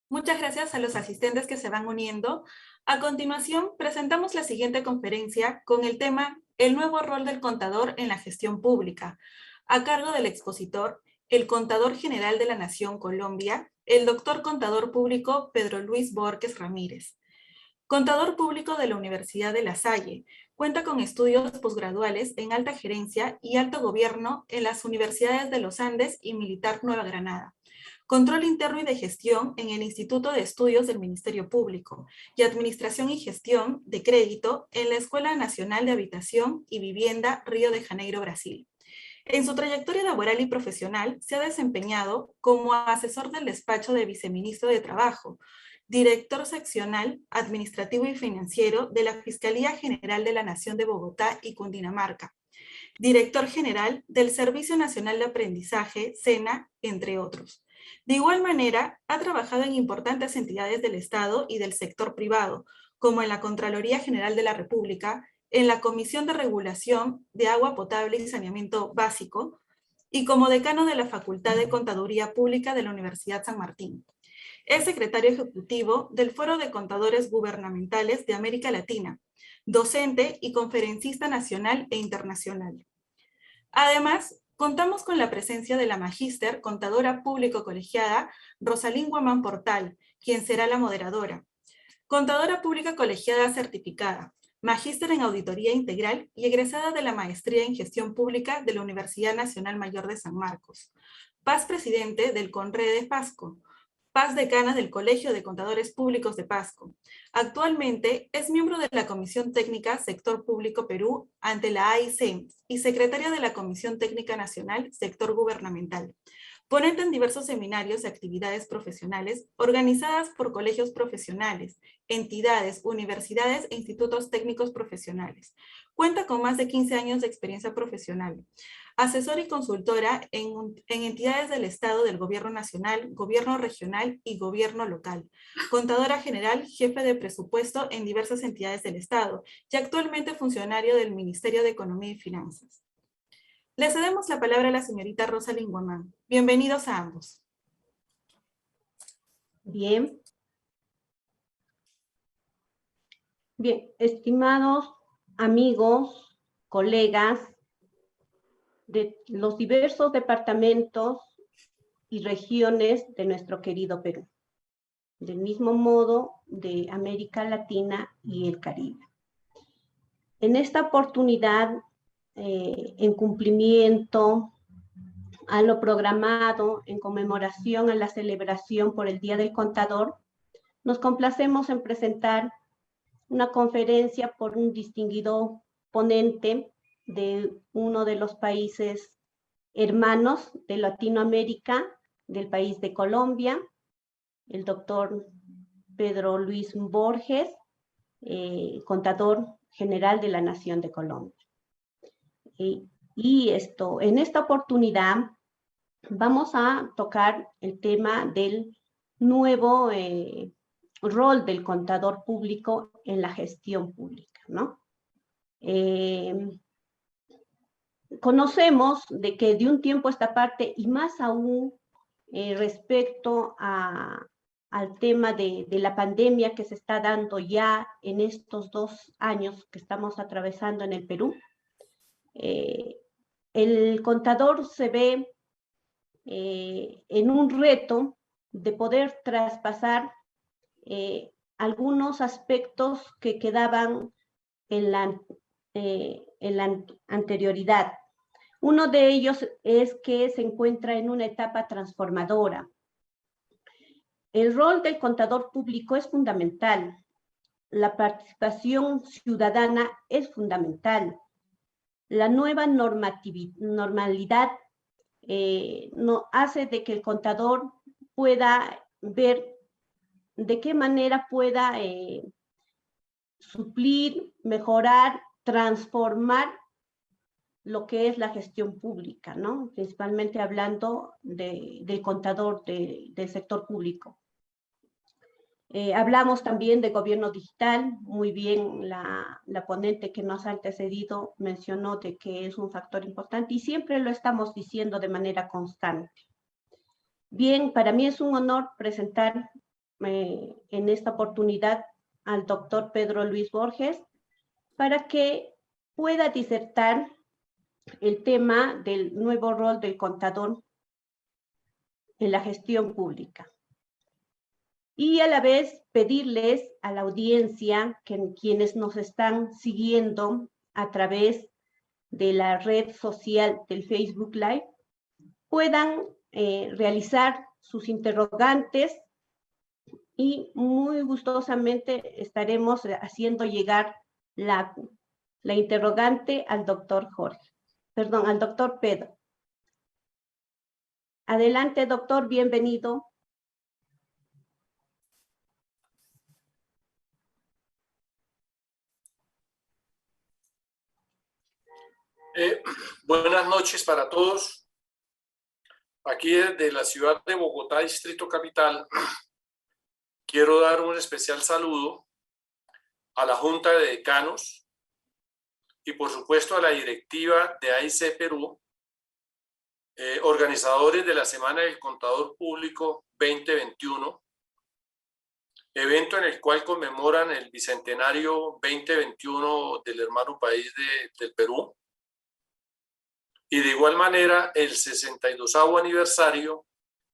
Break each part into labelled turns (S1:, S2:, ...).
S1: Muchas gracias a los asistentes que se van uniendo. A continuación, presentamos la siguiente conferencia con el tema El nuevo rol del contador en la gestión pública, a cargo del expositor, el Contador General de la Nación Colombia, el doctor contador público Pedro Luis Borges Ramírez. Contador público de la Universidad de La Salle, cuenta con estudios posgraduales en alta gerencia y alto gobierno en las universidades de los Andes y Militar Nueva Granada. Control interno y de gestión en el Instituto de Estudios del Ministerio Público y Administración y Gestión de Crédito en la Escuela Nacional de Habitación y Vivienda Río de Janeiro, Brasil. En su trayectoria laboral y profesional se ha desempeñado como asesor del despacho de viceministro de Trabajo, director seccional administrativo y financiero de la Fiscalía General de la Nación de Bogotá y Cundinamarca, director general del Servicio Nacional de Aprendizaje, SENA, entre otros. De igual manera, ha trabajado en importantes entidades del Estado y del sector privado, como en la Contraloría General de la República, en la Comisión de Regulación de Agua Potable y Saneamiento Básico, y como decano de la Facultad de Contaduría Pública de la Universidad San Martín. Es secretario ejecutivo del Foro de Contadores Gubernamentales de América Latina, docente y conferencista nacional e internacional. Además, contamos con la presencia de la magíster contadora público colegiada Rosalín Guamán Portal, quien será la moderadora. Contadora pública colegiada certificada, magíster en auditoría integral y egresada de la maestría en gestión pública de la Universidad Nacional Mayor de San Marcos. Paz presidente del CONRE de Pasco. Paz decana del Colegio de Contadores Públicos de Pasco. Actualmente es miembro de la Comisión Técnica Sector Público Perú ante la AIC y secretaria de la Comisión Técnica Nacional Sector Gubernamental. Ponente en diversos seminarios y actividades profesionales organizadas por colegios profesionales, entidades, universidades e institutos técnicos profesionales. Cuenta con más de 15 años de experiencia profesional. Asesora y consultora en entidades del Estado, del Gobierno Nacional, Gobierno Regional y Gobierno Local. Contadora general, jefe de presupuesto en diversas entidades del Estado y actualmente funcionario del Ministerio de Economía y Finanzas. Le cedemos la palabra a la señorita Rosalín Guamán. Bienvenidos a ambos.
S2: Bien. Bien, estimados amigos, colegas de los diversos departamentos y regiones de nuestro querido Perú, del mismo modo de América Latina y el Caribe. En esta oportunidad, en cumplimiento a lo programado en conmemoración a la celebración por el Día del Contador, nos complacemos en presentar una conferencia por un distinguido ponente de uno de los países hermanos de Latinoamérica, del país de Colombia, el doctor Pedro Luis Borges, contador general de la Nación de Colombia. En esta oportunidad vamos a tocar el tema del nuevo rol del contador público en la gestión pública, ¿no? Conocemos de que de un tiempo a esta parte, y más aún respecto al tema de la pandemia que se está dando ya en estos 2 años que estamos atravesando en el Perú, el contador se ve en un reto de poder traspasar algunos aspectos que quedaban en la anterioridad. Uno de ellos es que se encuentra en una etapa transformadora. El rol del contador público es fundamental. La participación ciudadana es fundamental. La nueva normalidad no hace de que el contador pueda ver de qué manera pueda suplir, mejorar, transformar lo que es la gestión pública, ¿no? Principalmente hablando del contador del sector público. Hablamos también de gobierno digital, muy bien la ponente que nos ha antecedido mencionó de que es un factor importante y siempre lo estamos diciendo de manera constante. Bien, para mí es un honor presentar en esta oportunidad al doctor Pedro Luis Borges para que pueda disertar el tema del nuevo rol del contador en la gestión pública. Y a la vez pedirles a la audiencia, quienes nos están siguiendo a través de la red social del Facebook Live, puedan realizar sus interrogantes y muy gustosamente estaremos haciendo llegar la interrogante al doctor al doctor Pedro. Adelante, doctor, bienvenido.
S3: Buenas noches para todos. Aquí desde la ciudad de Bogotá, Distrito Capital, quiero dar un especial saludo a la Junta de Decanos y por supuesto a la directiva de AIC Perú, organizadores de la Semana del Contador Público 2021, evento en el cual conmemoran el bicentenario 2021 del hermano país del Perú. Y de igual manera el 62º aniversario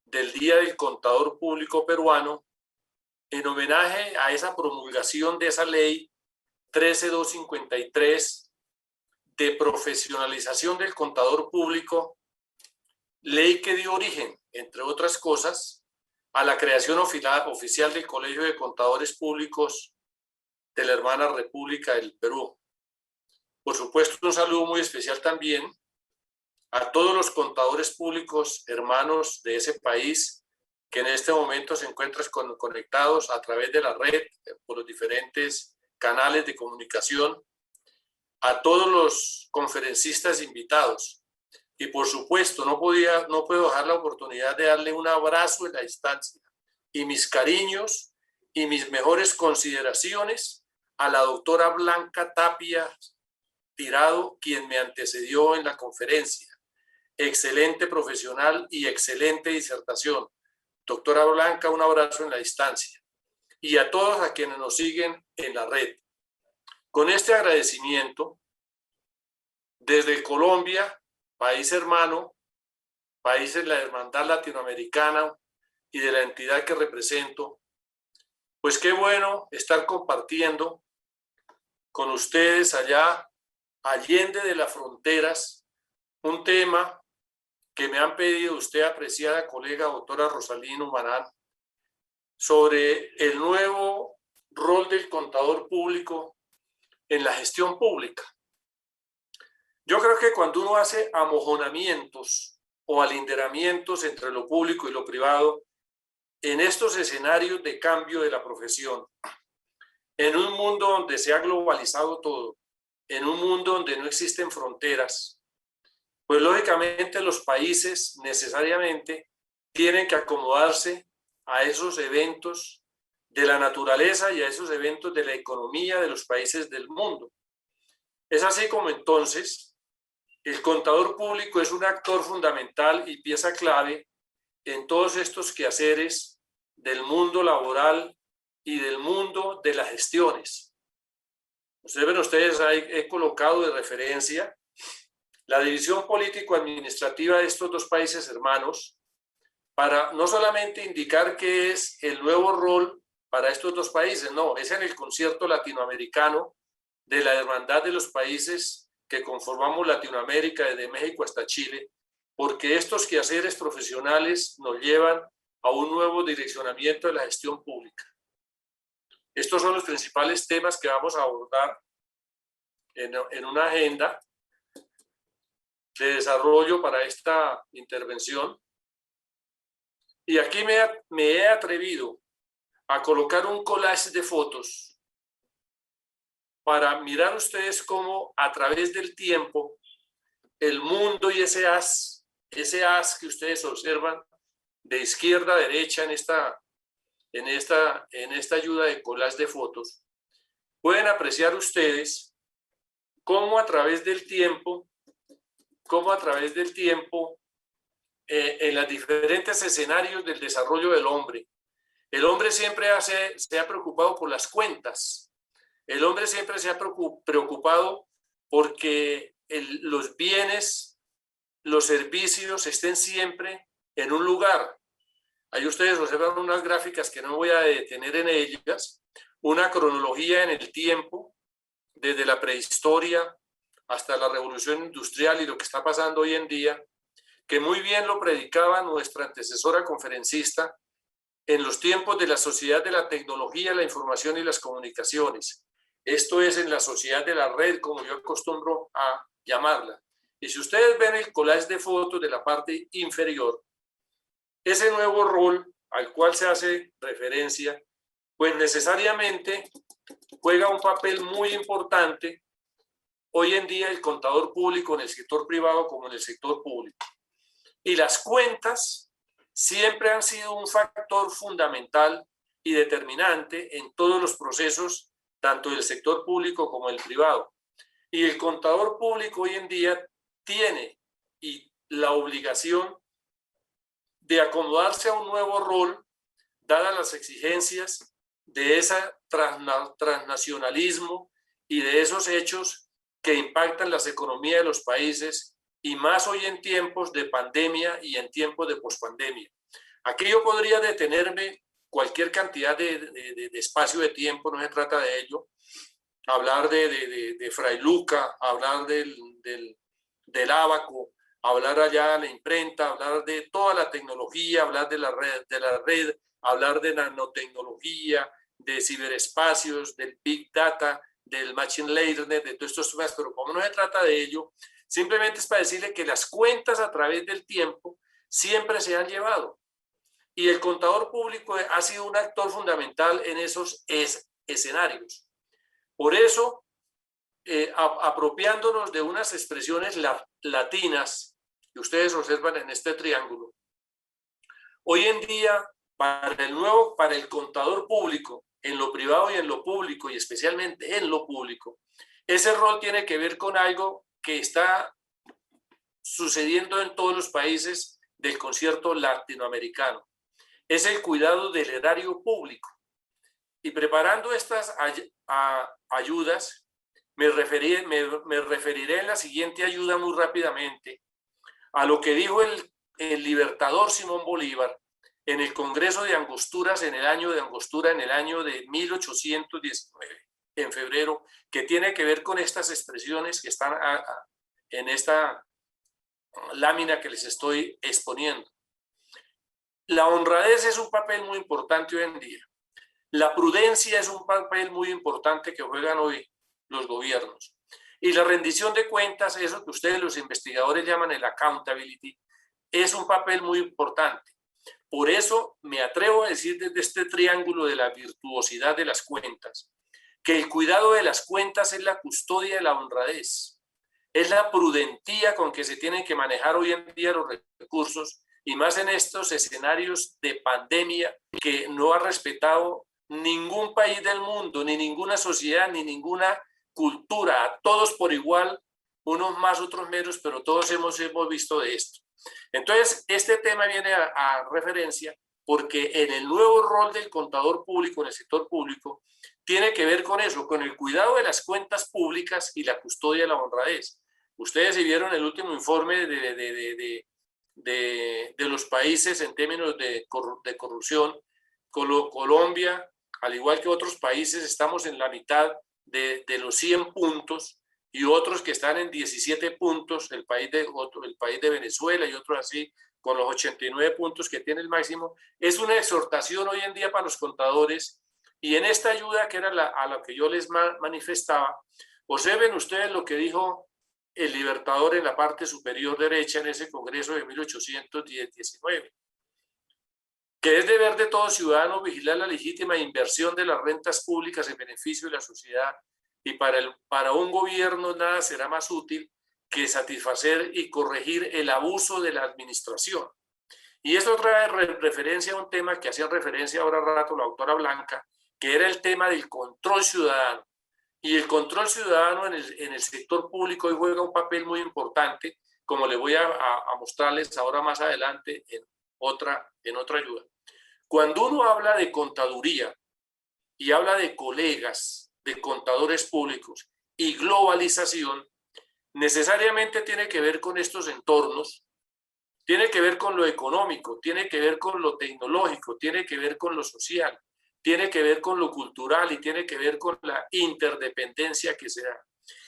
S3: del Día del Contador Público Peruano, en homenaje a esa promulgación de esa ley 13253 de profesionalización del contador público, ley que dio origen, entre otras cosas, a la creación oficial del Colegio de Contadores Públicos de la hermana República del Perú. Por supuesto, un saludo muy especial también a todos los contadores públicos hermanos de ese país que en este momento se encuentran conectados a través de la red, por los diferentes canales de comunicación, a todos los conferencistas invitados. Y por supuesto, no puedo dejar la oportunidad de darle un abrazo en la distancia y mis cariños y mis mejores consideraciones a la doctora Blanca Tapia Tirado, quien me antecedió en la conferencia. Excelente profesional y excelente disertación. Doctora Blanca, un abrazo en la distancia. Y a todos a quienes nos siguen en la red. Con este agradecimiento, desde Colombia, país hermano, país de la hermandad latinoamericana y de la entidad que represento, pues qué bueno estar compartiendo con ustedes allá, allende de las fronteras, un tema que me han pedido usted, apreciada colega doctora Rosalina Humarán, sobre el nuevo rol del contador público en la gestión pública. Yo creo que cuando uno hace amojonamientos o alinderamientos entre lo público y lo privado, en estos escenarios de cambio de la profesión, en un mundo donde se ha globalizado todo, en un mundo donde no existen fronteras, pues lógicamente los países necesariamente tienen que acomodarse a esos eventos de la naturaleza y a esos eventos de la economía de los países del mundo. Es así como entonces el contador público es un actor fundamental y pieza clave en todos estos quehaceres del mundo laboral y del mundo de las gestiones. Ustedes he colocado de referencia la división político-administrativa de estos dos países hermanos para no solamente indicar qué es el nuevo rol para estos dos países, no, es en el concierto latinoamericano de la hermandad de los países que conformamos Latinoamérica, desde México hasta Chile, porque estos quehaceres profesionales nos llevan a un nuevo direccionamiento de la gestión pública. Estos son los principales temas que vamos a abordar en una agenda de desarrollo para esta intervención. Y aquí me he atrevido a colocar un collage de fotos para mirar ustedes cómo a través del tiempo el mundo y ese haz que ustedes observan de izquierda a derecha en esta ayuda de collage de fotos, pueden apreciar ustedes cómo a través del tiempo en los diferentes escenarios del desarrollo del hombre, El hombre siempre se ha preocupado por las cuentas. El hombre siempre se ha preocupado porque los bienes, los servicios estén siempre en un lugar. Ahí ustedes observan unas gráficas que no voy a detener en ellas, una cronología en el tiempo, desde la prehistoria hasta la revolución industrial y lo que está pasando hoy en día, que muy bien lo predicaba nuestra antecesora conferencista en los tiempos de la sociedad de la tecnología, la información y las comunicaciones. Esto es en la sociedad de la red, como yo acostumbro a llamarla. Y si ustedes ven el collage de fotos de la parte inferior, ese nuevo rol al cual se hace referencia, pues necesariamente juega un papel muy importante hoy en día el contador público en el sector privado como en el sector público. Y las cuentas siempre han sido un factor fundamental y determinante en todos los procesos, tanto del sector público como del privado. Y el contador público hoy en día tiene la obligación de acomodarse a un nuevo rol, dadas las exigencias de ese transnacionalismo y de esos hechos que impactan las economías de los países, y más hoy en tiempos de pandemia y en tiempos de pospandemia. Aquí yo podría detenerme cualquier cantidad de espacio de tiempo, no se trata de ello, hablar de Fray Luca, hablar del ábaco, hablar allá de la imprenta, hablar de toda la tecnología, hablar de la red, hablar de nanotecnología, de ciberespacios, del Big Data, del Machine Learning, de todos estos temas, pero como no se trata de ello, simplemente es para decirle que las cuentas a través del tiempo siempre se han llevado. Y el contador público ha sido un actor fundamental en esos escenarios. Por eso, apropiándonos de unas expresiones latinas que ustedes observan en este triángulo, hoy en día, para el contador público, en lo privado y en lo público, y especialmente en lo público, ese rol tiene que ver con algo que está sucediendo en todos los países del concierto latinoamericano. Es el cuidado del erario público. Y preparando estas ayudas, me referiré en la siguiente ayuda muy rápidamente a lo que dijo el libertador Simón Bolívar en el Congreso de Angosturas en el año de 1819, en febrero, que tiene que ver con estas expresiones que están en esta lámina que les estoy exponiendo. La honradez es un papel muy importante hoy en día. La prudencia es un papel muy importante que juegan hoy los gobiernos. Y la rendición de cuentas, eso que ustedes los investigadores llaman el accountability, es un papel muy importante. Por eso me atrevo a decir desde este triángulo de la virtuosidad de las cuentas, que el cuidado de las cuentas es la custodia de la honradez, es la prudentía con que se tienen que manejar hoy en día los recursos, y más en estos escenarios de pandemia que no ha respetado ningún país del mundo, ni ninguna sociedad, ni ninguna cultura, a todos por igual, unos más, otros menos, pero todos hemos visto de esto. Entonces, este tema viene a referencia porque en el nuevo rol del contador público, en el sector público, tiene que ver con eso, con el cuidado de las cuentas públicas y la custodia de la honradez. Ustedes si vieron el último informe de los países en términos de corrupción, Colombia, al igual que otros países, estamos en la mitad de los 100 puntos y otros que están en 17 puntos, el país de Venezuela y otros así, con los 89 puntos que tiene el máximo. Es una exhortación hoy en día para los contadores, y en esta ayuda que era a lo que yo les manifestaba, observen ustedes lo que dijo el libertador en la parte superior derecha en ese congreso de 1819, que es deber de todo ciudadano vigilar la legítima inversión de las rentas públicas en beneficio de la sociedad, y para un gobierno nada será más útil que satisfacer y corregir el abuso de la administración. Y esto trae referencia a un tema que hacía referencia ahora rato la doctora Blanca, que era el tema del control ciudadano. Y el control ciudadano en el sector público hoy juega un papel muy importante, como les voy a mostrarles ahora más adelante en otra ayuda. Cuando uno habla de contaduría y habla de colegas, de contadores públicos y globalización, necesariamente tiene que ver con estos entornos, tiene que ver con lo económico, tiene que ver con lo tecnológico, tiene que ver con lo social, tiene que ver con lo cultural y tiene que ver con la interdependencia que se da.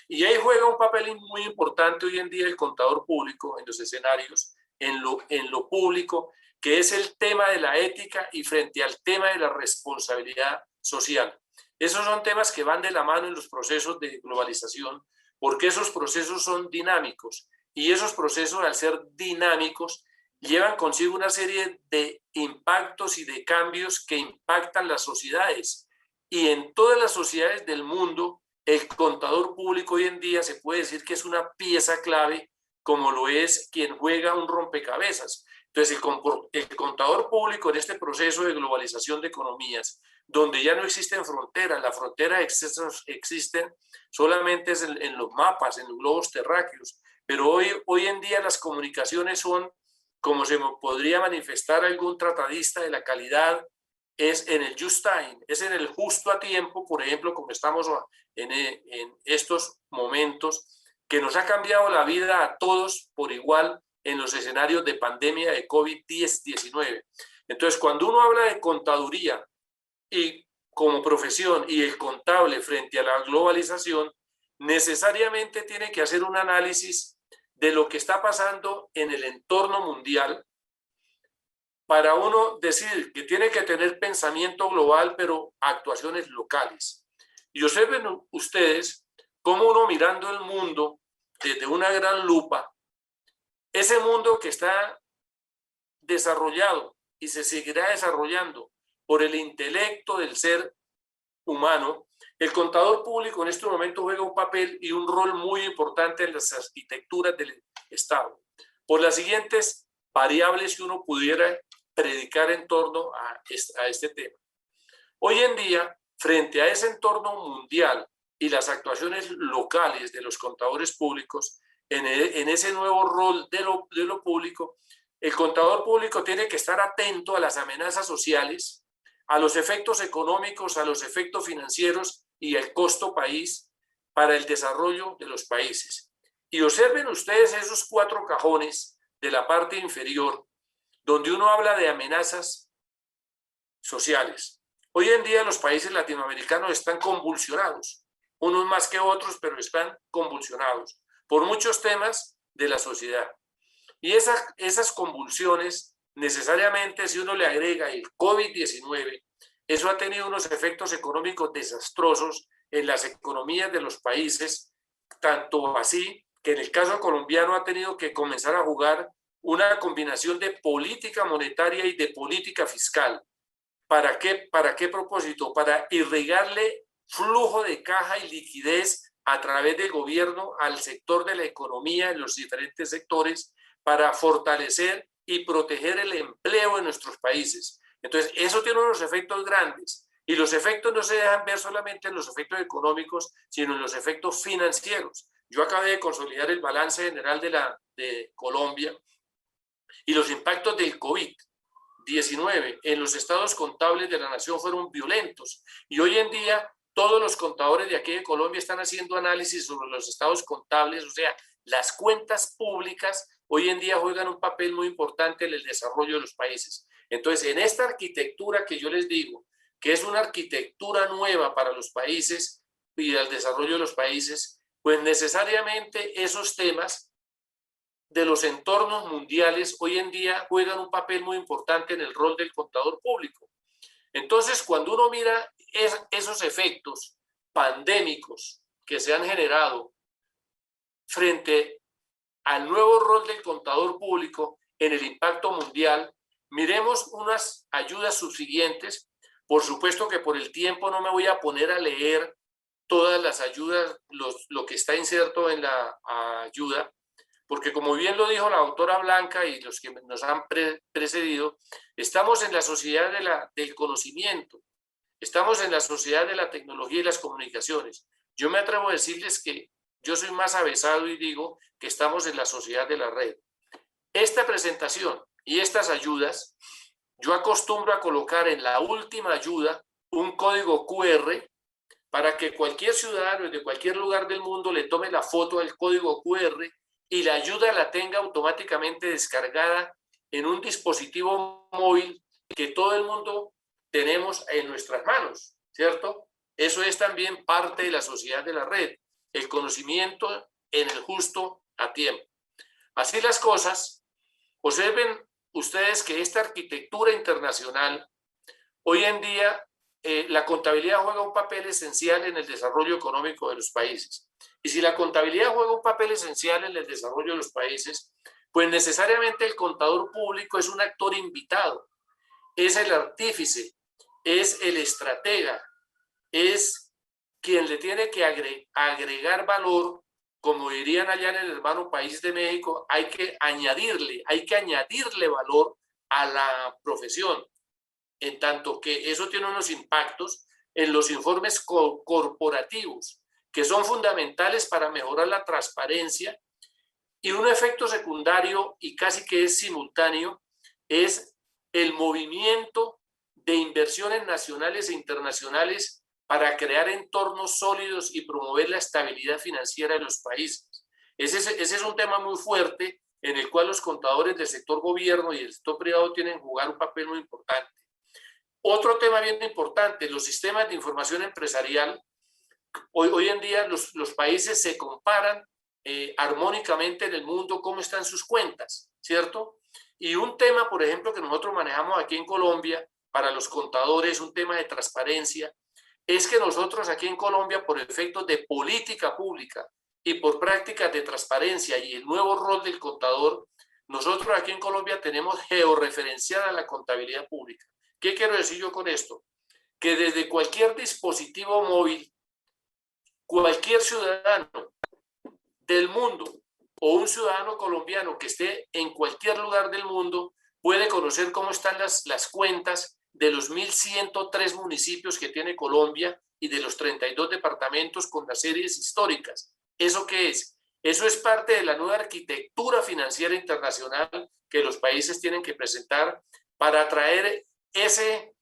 S3: Y ahí juega un papel muy importante hoy en día el contador público en los escenarios, en lo público, que es el tema de la ética y frente al tema de la responsabilidad social. Esos son temas que van de la mano en los procesos de globalización, porque esos procesos son dinámicos y esos procesos, al ser dinámicos, llevan consigo una serie de impactos y de cambios que impactan las sociedades. Y en todas las sociedades del mundo, el contador público hoy en día se puede decir que es una pieza clave, como lo es quien juega un rompecabezas. Entonces, el contador público en este proceso de globalización de economías, donde ya no existen fronteras, las fronteras existen solamente en los mapas, en los globos terráqueos, pero hoy en día las comunicaciones son, como se podría manifestar algún tratadista de la calidad, es en el just time, es en el justo a tiempo, por ejemplo, como estamos en estos momentos, que nos ha cambiado la vida a todos por igual en los escenarios de pandemia de COVID-19. Entonces, cuando uno habla de contaduría y como profesión y el contable frente a la globalización, necesariamente tiene que hacer un análisis de lo que está pasando en el entorno mundial para uno decir que tiene que tener pensamiento global, pero actuaciones locales. Y observen ustedes cómo uno mirando el mundo desde una gran lupa, ese mundo que está desarrollado y se seguirá desarrollando por el intelecto del ser humano, el contador público en este momento juega un papel y un rol muy importante en las arquitecturas del Estado, por las siguientes variables que uno pudiera predicar en torno a este tema. Hoy en día, frente a ese entorno mundial y las actuaciones locales de los contadores públicos, en ese nuevo rol de lo público, el contador público tiene que estar atento a las amenazas sociales, a los efectos económicos, a los efectos financieros y al costo país para el desarrollo de los países. Y observen ustedes esos 4 cajones de la parte inferior, donde uno habla de amenazas sociales. Hoy en día los países latinoamericanos están convulsionados, unos más que otros, pero están convulsionados por muchos temas de la sociedad. Y esas convulsiones, necesariamente, si uno le agrega el COVID-19, eso ha tenido unos efectos económicos desastrosos en las economías de los países, tanto así que en el caso colombiano ha tenido que comenzar a jugar una combinación de política monetaria y de política fiscal. ¿Para qué propósito? Para irrigarle flujo de caja y liquidez a través del gobierno al sector de la economía en los diferentes sectores, para fortalecer y proteger el empleo en nuestros países. Entonces, eso tiene unos efectos grandes, y los efectos no se dejan ver solamente en los efectos económicos, sino en los efectos financieros. Yo acabé de consolidar el balance general de Colombia, y los impactos del COVID-19 en los estados contables de la nación fueron violentos, y hoy en día todos los contadores de aquí de Colombia están haciendo análisis sobre los estados contables, o sea, las cuentas públicas hoy en día juegan un papel muy importante en el desarrollo de los países. Entonces, en esta arquitectura que yo les digo, que es una arquitectura nueva para los países y el desarrollo de los países, pues necesariamente esos temas de los entornos mundiales hoy en día juegan un papel muy importante en el rol del contador público. Entonces, cuando uno mira esos efectos pandémicos que se han generado frente al nuevo rol del contador público en el impacto mundial, miremos unas ayudas subsiguientes. Por supuesto que por el tiempo no me voy a poner a leer todas las ayudas, lo que está inserto en la ayuda, porque como bien lo dijo la doctora Blanca y los que nos han precedido, estamos en la sociedad del conocimiento, estamos en la sociedad de la tecnología y las comunicaciones. Yo me atrevo a decirles que yo soy más avesado y digo que estamos en la sociedad de la red. Esta presentación y estas ayudas yo acostumbro a colocar en la última ayuda un código QR para que cualquier ciudadano de cualquier lugar del mundo le tome la foto del código QR y la ayuda la tenga automáticamente descargada en un dispositivo móvil que todo el mundo tenemos en nuestras manos, ¿cierto? Eso es también parte de la sociedad de la red, el conocimiento en el justo a tiempo. Así las cosas, observen ustedes que esta arquitectura internacional, hoy en día, la contabilidad juega un papel esencial en el desarrollo económico de los países. Y si la contabilidad juega un papel esencial en el desarrollo de los países, pues necesariamente el contador público es un actor invitado, es el artífice, es el estratega, es quien le tiene que agregar valor, como dirían allá en el hermano país de México, hay que añadirle valor a la profesión, en tanto que eso tiene unos impactos en los informes corporativos, que son fundamentales para mejorar la transparencia, y un efecto secundario y casi que es simultáneo es el movimiento de inversiones nacionales e internacionales para crear entornos sólidos y promover la estabilidad financiera de los países. Ese es un tema muy fuerte en el cual los contadores del sector gobierno y del sector privado tienen que jugar un papel muy importante. Otro tema bien importante, los sistemas de información empresarial. Hoy en día los países se comparan armónicamente en el mundo cómo están sus cuentas, ¿cierto? Y un tema, por ejemplo, que nosotros manejamos aquí en Colombia para los contadores, un tema de transparencia, es que nosotros aquí en Colombia, por efectos de política pública y por prácticas de transparencia y el nuevo rol del contador, nosotros aquí en Colombia tenemos georreferenciada la contabilidad pública. ¿Qué quiero decir yo con esto? Que desde cualquier dispositivo móvil, cualquier ciudadano del mundo o un ciudadano colombiano que esté en cualquier lugar del mundo puede conocer cómo están las cuentas de los 1.103 municipios que tiene Colombia y de los 32 departamentos con las series históricas. ¿Eso qué es? Eso es parte de la nueva arquitectura financiera internacional que los países tienen que presentar para atraer ese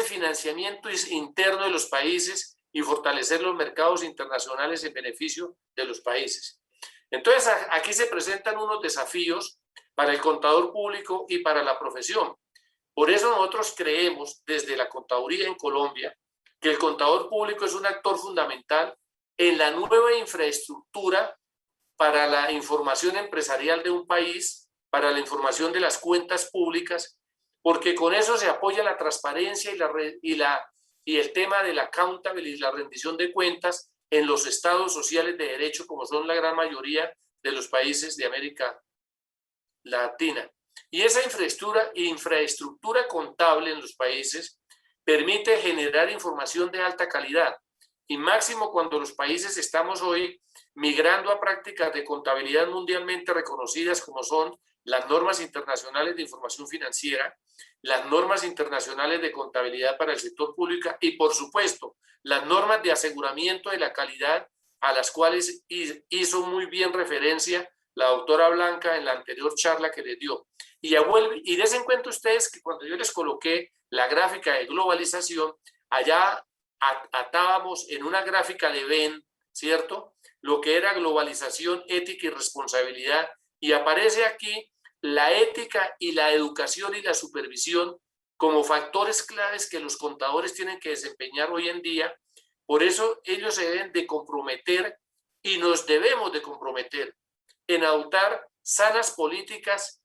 S3: financiamiento interno de los países y fortalecer los mercados internacionales en beneficio de los países. Entonces, aquí se presentan unos desafíos para el contador público y para la profesión. Por eso nosotros creemos desde la contaduría en Colombia que el contador público es un actor fundamental en la nueva infraestructura para la información empresarial de un país, para la información de las cuentas públicas, porque con eso se apoya la transparencia y el tema de la accountability, la rendición de cuentas en los estados sociales de derecho, como son la gran mayoría de los países de América Latina. Y esa infraestructura contable en los países permite generar información de alta calidad, y máximo cuando los países estamos hoy migrando a prácticas de contabilidad mundialmente reconocidas como son las normas internacionales de información financiera, las normas internacionales de contabilidad para el sector público y, por supuesto, las normas de aseguramiento de la calidad a las cuales hizo muy bien referencia la doctora Blanca en la anterior charla que les dio. Y des en cuenta ustedes que cuando yo les coloqué la gráfica de globalización, allá atábamos en una gráfica de Venn, ¿cierto? Lo que era globalización, ética y responsabilidad, y aparece aquí la ética y la educación y la supervisión como factores claves que los contadores tienen que desempeñar hoy en día. Por eso ellos se deben de comprometer y nos debemos de comprometer en adoptar sanas políticas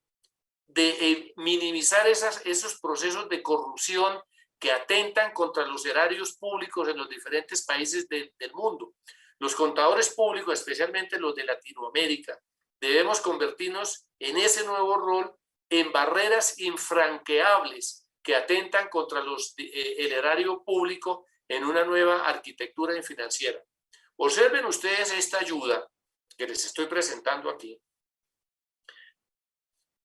S3: de minimizar esos procesos de corrupción que atentan contra los erarios públicos en los diferentes países del mundo. Los contadores públicos, especialmente los de Latinoamérica, debemos convertirnos en ese nuevo rol en barreras infranqueables que atentan contra el erario público en una nueva arquitectura financiera. Observen ustedes esta ayuda que les estoy presentando aquí.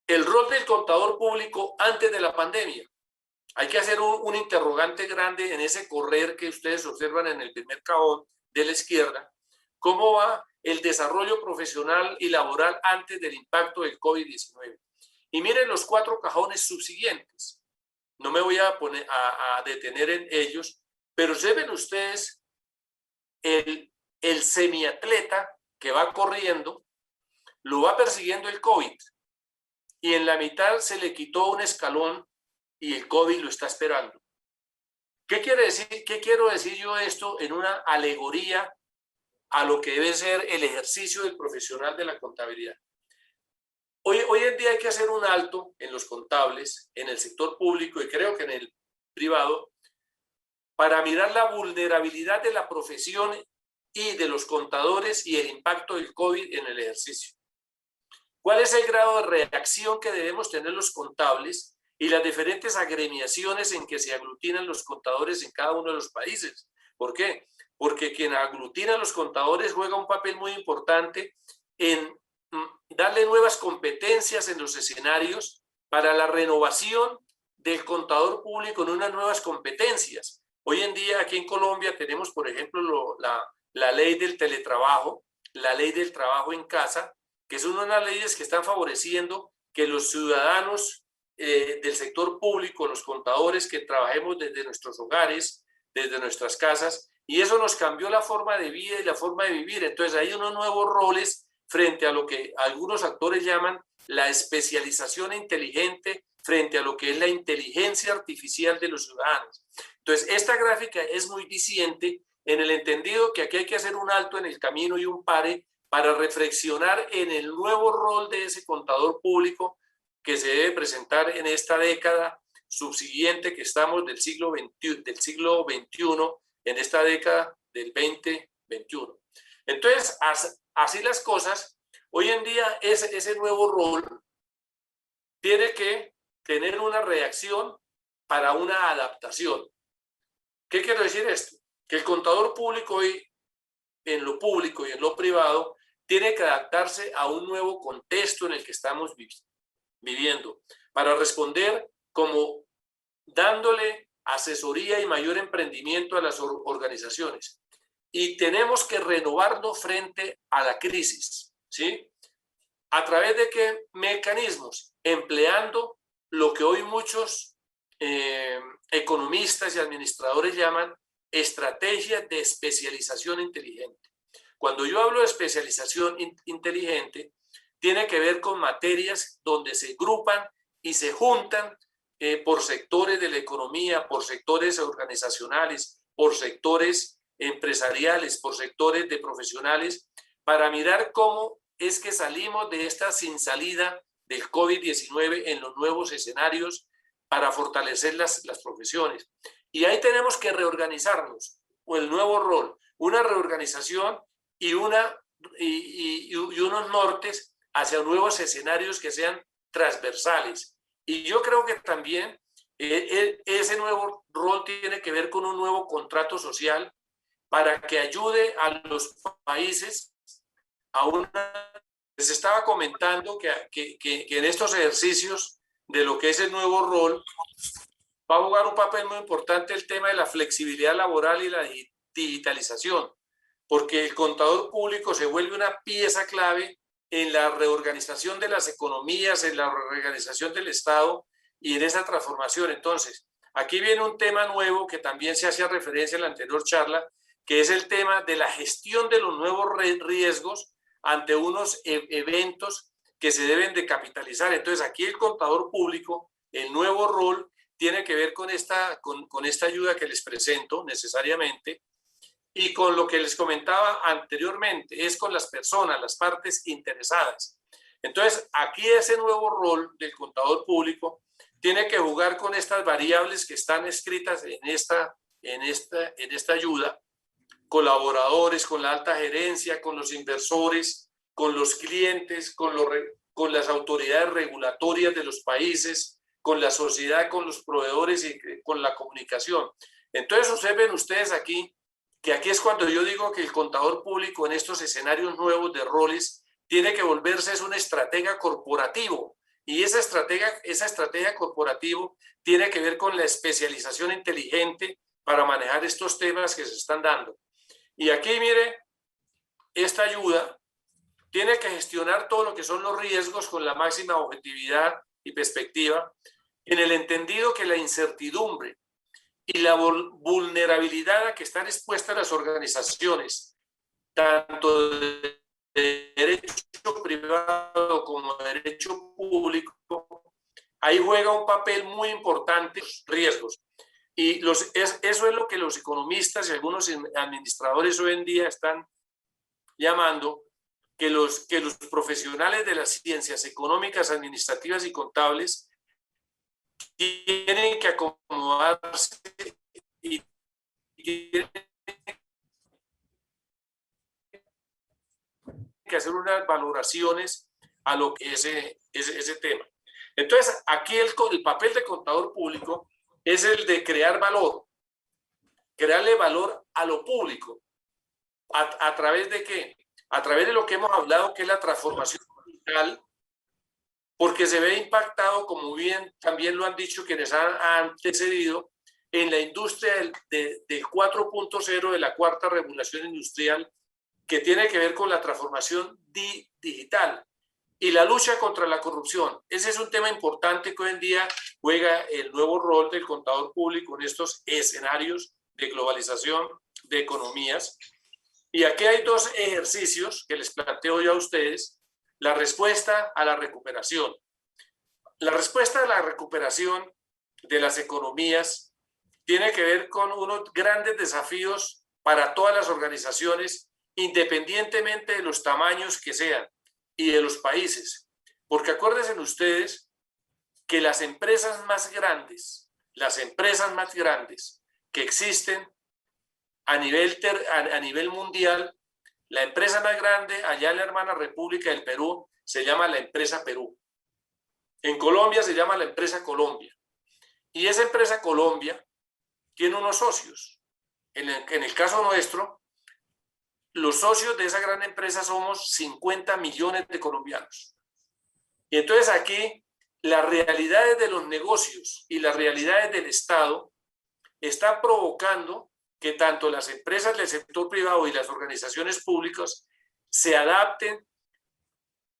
S3: El rol del contador público antes de la pandemia. Hay que hacer un interrogante grande en ese correr que ustedes observan en el primer cajón de la izquierda. ¿Cómo va el desarrollo profesional y laboral antes del impacto del COVID-19? Y miren los 4 cajones subsiguientes. no me voy a detener en ellos, pero observen ustedes el semiatleta que va corriendo, lo va persiguiendo el COVID y en la mitad se le quitó un escalón y el COVID lo está esperando. ¿Qué quiere decir? ¿Qué quiero decir yo esto en una alegoría a lo que debe ser el ejercicio del profesional de la contabilidad? Hoy en día hay que hacer un alto en los contables, en el sector público y creo que en el privado, para mirar la vulnerabilidad de la profesión y de los contadores y el impacto del COVID en el ejercicio. ¿Cuál es el grado de reacción que debemos tener los contables y las diferentes agremiaciones en que se aglutinan los contadores en cada uno de los países? ¿Por qué? Porque quien aglutina a los contadores juega un papel muy importante en darle nuevas competencias en los escenarios para la renovación del contador público en unas nuevas competencias. Hoy en día aquí en Colombia tenemos, por ejemplo, la ley del teletrabajo, la ley del trabajo en casa, que son unas leyes que están favoreciendo que los ciudadanos del sector público, los contadores, que trabajemos desde nuestros hogares, desde nuestras casas, y eso nos cambió la forma de vida y la forma de vivir. Entonces hay unos nuevos roles frente a lo que algunos actores llaman la especialización inteligente, frente a lo que es la inteligencia artificial de los ciudadanos. Entonces, esta gráfica es muy diciente en el entendido que aquí hay que hacer un alto en el camino y un pare para reflexionar en el nuevo rol de ese contador público que se debe presentar en esta década subsiguiente que estamos del siglo XXI, en esta década del 2021. Entonces, así las cosas, hoy en día ese nuevo rol tiene que tener una reacción para una adaptación. ¿Qué quiero decir esto? Que el contador público hoy, en lo público y en lo privado, tiene que adaptarse a un nuevo contexto en el que estamos viviendo, para responder como dándole asesoría y mayor emprendimiento a las organizaciones. Y tenemos que renovarnos frente a la crisis, ¿sí? ¿A través de qué mecanismos? Empleando lo que hoy muchos economistas y administradores llaman estrategias de especialización inteligente. Cuando yo hablo de especialización inteligente, tiene que ver con materias donde se agrupan y se juntan por sectores de la economía, por sectores organizacionales, por sectores empresariales, por sectores de profesionales, para mirar cómo es que salimos de esta sin salida del COVID-19 en los nuevos escenarios para fortalecer las profesiones. Y ahí tenemos que reorganizarnos, o el nuevo rol, una reorganización y unos nortes hacia nuevos escenarios que sean transversales. Y yo creo que también ese nuevo rol tiene que ver con un nuevo contrato social para que ayude a los países a una... Les estaba comentando que en estos ejercicios de lo que es el nuevo rol va a jugar un papel muy importante el tema de la flexibilidad laboral y la digitalización, porque el contador público se vuelve una pieza clave en la reorganización de las economías, en la reorganización del Estado y en esa transformación. Entonces, aquí viene un tema nuevo que también se hacía referencia en la anterior charla, que es el tema de la gestión de los nuevos riesgos ante unos eventos que se deben de capitalizar. Entonces, aquí el contador público, el nuevo rol, tiene que ver con esta ayuda que les presento necesariamente, y con lo que les comentaba anteriormente, es con las personas, las partes interesadas. Entonces, aquí ese nuevo rol del contador público tiene que jugar con estas variables que están escritas en esta ayuda: colaboradores, con la alta gerencia, con los inversores, con los clientes, con las autoridades regulatorias de los países, con la sociedad, con los proveedores y con la comunicación. Entonces, observen ustedes aquí que aquí es cuando yo digo que el contador público en estos escenarios nuevos de roles tiene que volverse un estratega corporativo, y esa estrategia corporativo tiene que ver con la especialización inteligente para manejar estos temas que se están dando. Y aquí, mire, esta ayuda tiene que gestionar todo lo que son los riesgos con la máxima objetividad y perspectiva, en el entendido que la incertidumbre y la vulnerabilidad a que están expuestas las organizaciones, tanto de derecho privado como de derecho público, ahí juega un papel muy importante los riesgos. Y eso es lo que los economistas y algunos administradores hoy en día están llamando que los profesionales de las ciencias económicas, administrativas y contables tienen que acomodarse y tienen que hacer unas valoraciones a lo que es ese tema. Entonces, aquí el papel de contador público es el de crear valor, crearle valor a lo público. ¿A través de qué? A través de lo que hemos hablado, que es la transformación digital, porque se ve impactado, como bien también lo han dicho quienes han antecedido, en la industria del 4.0, de la cuarta regulación industrial, que tiene que ver con la transformación digital y la lucha contra la corrupción. Ese es un tema importante que hoy en día juega el nuevo rol del contador público en estos escenarios de globalización de economías. Y aquí hay dos ejercicios que les planteo yo a ustedes. La respuesta a la recuperación. La respuesta a la recuperación de las economías tiene que ver con unos grandes desafíos para todas las organizaciones, independientemente de los tamaños que sean y de los países. Porque acuérdense ustedes que las empresas más grandes que existen a nivel mundial, la empresa más grande allá en la hermana República del Perú se llama la empresa Perú. En Colombia se llama la empresa Colombia. Y esa empresa Colombia tiene unos socios. En el caso nuestro, los socios de esa gran empresa somos 50 millones de colombianos. Y entonces aquí las realidades de los negocios y las realidades del Estado están provocando que tanto las empresas del sector privado y las organizaciones públicas se adapten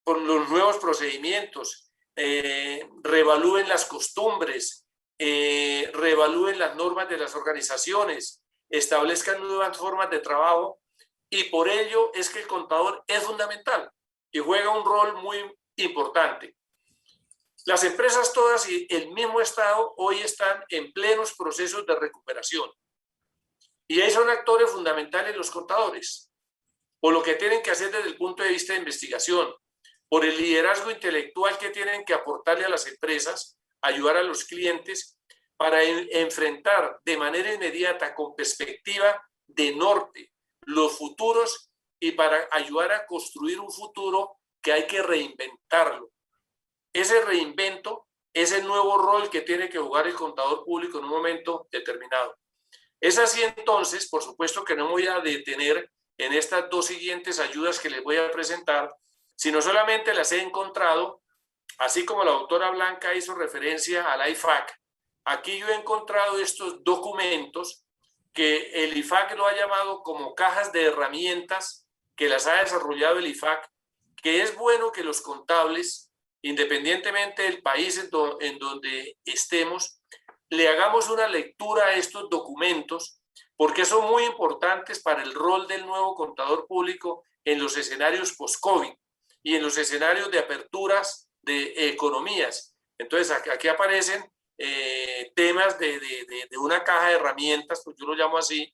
S3: con los nuevos procedimientos, reevalúen las costumbres, reevalúen las normas de las organizaciones, establezcan nuevas formas de trabajo, y por ello es que el contador es fundamental y juega un rol muy importante. Las empresas todas y el mismo Estado hoy están en plenos procesos de recuperación. Y ahí son actores fundamentales los contadores, por lo que tienen que hacer desde el punto de vista de investigación, por el liderazgo intelectual que tienen que aportarle a las empresas, ayudar a los clientes para enfrentar de manera inmediata, con perspectiva de norte, los futuros y para ayudar a construir un futuro que hay que reinventarlo. Ese reinvento es el nuevo rol que tiene que jugar el contador público en un momento determinado. Es así entonces, por supuesto que no me voy a detener en estas dos siguientes ayudas que les voy a presentar, sino solamente las he encontrado, así como la doctora Blanca hizo referencia al IFAC. Aquí yo he encontrado estos documentos que el IFAC lo ha llamado como cajas de herramientas que las ha desarrollado el IFAC, que es bueno que los contables, independientemente del país en donde estemos, le hagamos una lectura a estos documentos, porque son muy importantes para el rol del nuevo contador público en los escenarios post-COVID y en los escenarios de aperturas de economías. Entonces, aquí aparecen temas de una caja de herramientas, pues yo lo llamo así,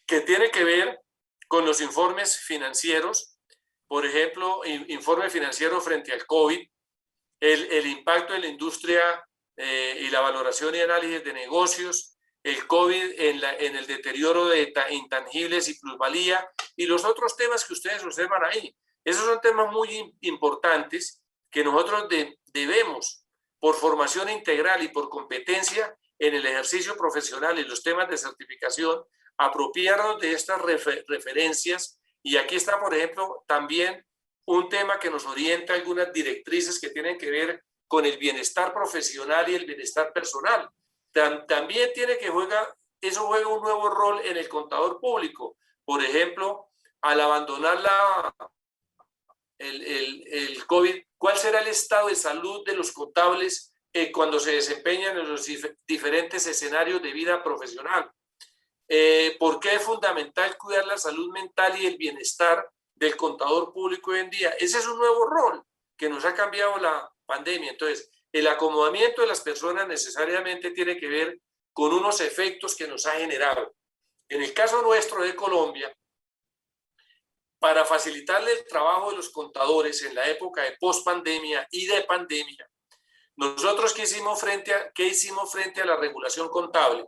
S3: que tiene que ver con los informes financieros, por ejemplo, informe financiero frente al COVID, el impacto en la industria y la valoración y análisis de negocios, el COVID en el deterioro de intangibles y plusvalía, y los otros temas que ustedes observan ahí. Esos son temas muy importantes que nosotros debemos, por formación integral y por competencia en el ejercicio profesional y los temas de certificación, apropiarnos de estas referencias. Y aquí está, por ejemplo, también un tema que nos orienta algunas directrices que tienen que ver con el bienestar profesional y el bienestar personal. También eso juega un nuevo rol en el contador público. Por ejemplo, al abandonar el COVID, ¿cuál será el estado de salud de los contables cuando se desempeñan en los diferentes escenarios de vida profesional. ¿Por qué es fundamental cuidar la salud mental y el bienestar del contador público hoy en día? Ese es un nuevo rol que nos ha cambiado la pandemia. Entonces, el acomodamiento de las personas necesariamente tiene que ver con unos efectos que nos ha generado. En el caso nuestro de Colombia, para facilitarle el trabajo de los contadores en la época de pospandemia y de pandemia, nosotros ¿qué hicimos frente a la regulación contable?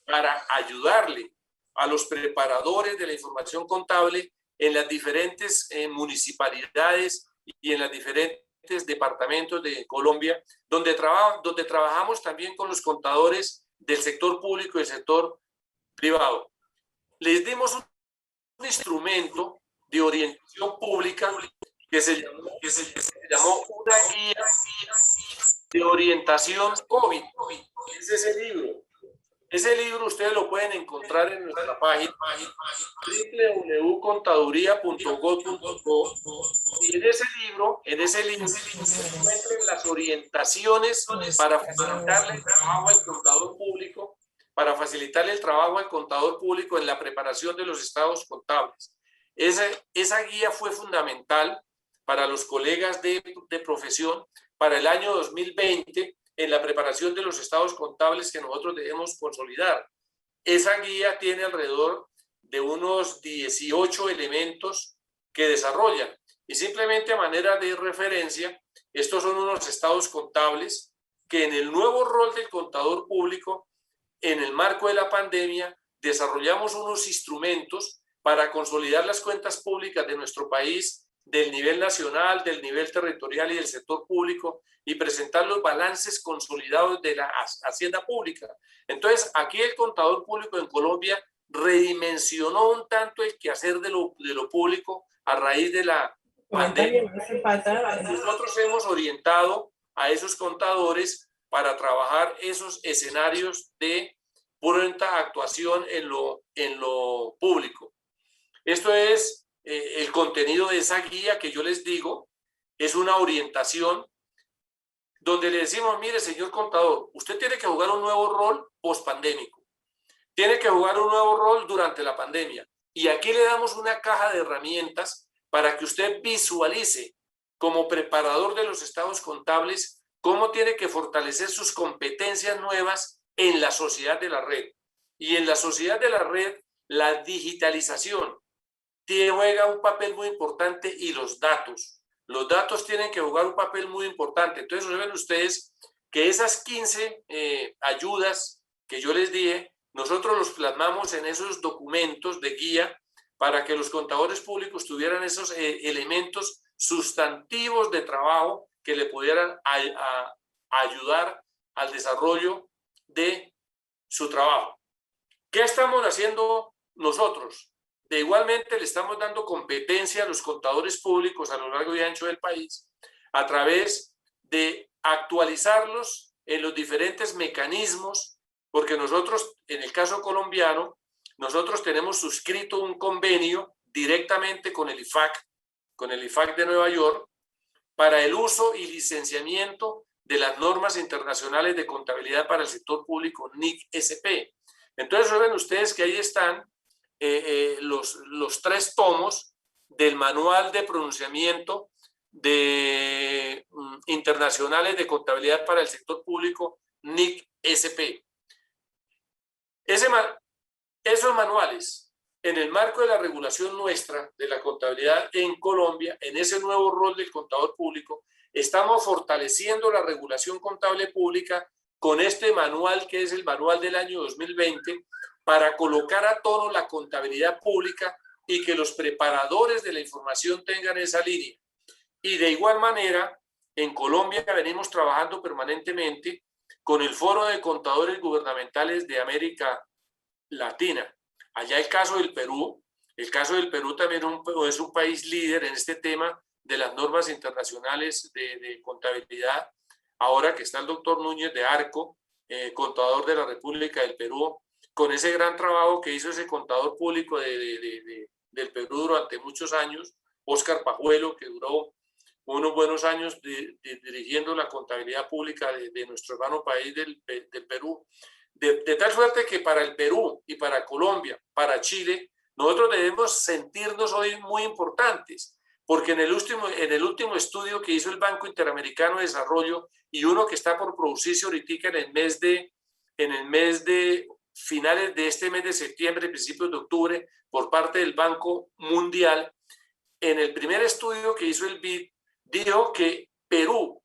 S3: Para ayudarle a los preparadores de la información contable en las diferentes municipalidades y en los diferentes departamentos de Colombia, donde trabajamos también con los contadores del sector público y del sector privado. Les dimos un instrumento de orientación pública que se llamó una guía de orientación COVID. Es ese libro. Ese libro ustedes lo pueden encontrar en nuestra página www.contaduría.gov.co, y en ese libro se encuentran las orientaciones para facilitarle el trabajo al contador público, en la preparación de los estados contables. Esa guía fue fundamental para los colegas de profesión para el año 2020 en la preparación de los estados contables que nosotros debemos consolidar. Esa guía tiene alrededor de unos 18 elementos que desarrollan. Y simplemente a manera de referencia, estos son unos estados contables que en el nuevo rol del contador público, en el marco de la pandemia, desarrollamos unos instrumentos para consolidar las cuentas públicas de nuestro país, del nivel nacional, del nivel territorial y del sector público, y presentar los balances consolidados de la hacienda pública. Entonces, aquí el contador público en Colombia redimensionó un tanto el quehacer de lo público a raíz de la pandemia. Nosotros hemos orientado a esos contadores para trabajar esos escenarios de pronta actuación en lo público. Esto es el contenido de esa guía que yo les digo. Es una orientación donde le decimos, mire, señor contador, usted tiene que jugar un nuevo rol pospandémico, tiene que jugar un nuevo rol durante la pandemia, y aquí le damos una caja de herramientas para que usted visualice como preparador de los estados contables cómo tiene que fortalecer sus competencias nuevas en la sociedad de la red. Y en la sociedad de la red, la digitalización juega un papel muy importante, y los datos tienen que jugar un papel muy importante. Entonces, ven ustedes que esas 15 ayudas que yo les dije, nosotros los plasmamos en esos documentos de guía para que los contadores públicos tuvieran esos elementos sustantivos de trabajo que le pudieran ayudar al desarrollo de su trabajo. ¿Qué estamos haciendo nosotros? Igualmente le estamos dando competencia a los contadores públicos a lo largo y ancho del país a través de actualizarlos en los diferentes mecanismos, porque nosotros, en el caso colombiano, nosotros tenemos suscrito un convenio directamente con el IFAC de Nueva York, para el uso y licenciamiento de las normas internacionales de contabilidad para el sector público NIC-SP. Entonces, ven ustedes que ahí están los 3 tomos del manual de pronunciamiento de internacionales de contabilidad para el sector público NIC-SP. Esos manuales, en el marco de la regulación nuestra de la contabilidad en Colombia, en ese nuevo rol del contador público, estamos fortaleciendo la regulación contable pública con este manual, que es el manual del año 2020, para colocar a tono la contabilidad pública y que los preparadores de la información tengan esa línea. Y de igual manera, en Colombia venimos trabajando permanentemente con el Foro de Contadores Gubernamentales de América Latina. Allá el caso del Perú también es un país líder en este tema de las normas internacionales de contabilidad. Ahora que está el doctor Núñez de Arco, contador de la República del Perú, con ese gran trabajo que hizo ese contador público del Perú durante muchos años, Óscar Pajuelo, que duró unos buenos años dirigiendo la contabilidad pública de nuestro hermano país del Perú, de tal suerte que para el Perú y para Colombia, para Chile, nosotros debemos sentirnos hoy muy importantes, porque en el último estudio que hizo el Banco Interamericano de Desarrollo y uno que está por producirse ahorita en el mes de finales de este mes de septiembre, principios de octubre, por parte del Banco Mundial, en el primer estudio que hizo el BID, dijo que Perú,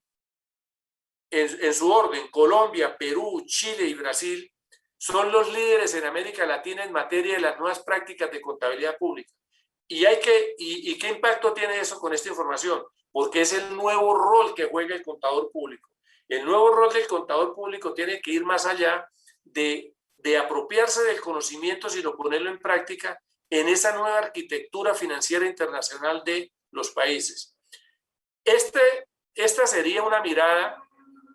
S3: en su orden, Colombia, Perú, Chile y Brasil, son los líderes en América Latina en materia de las nuevas prácticas de contabilidad pública. ¿Y qué impacto tiene eso con esta información? Porque es el nuevo rol que juega el contador público. El nuevo rol del contador público tiene que ir más allá de apropiarse del conocimiento, sino ponerlo en práctica en esa nueva arquitectura financiera internacional de los países. Esta sería una mirada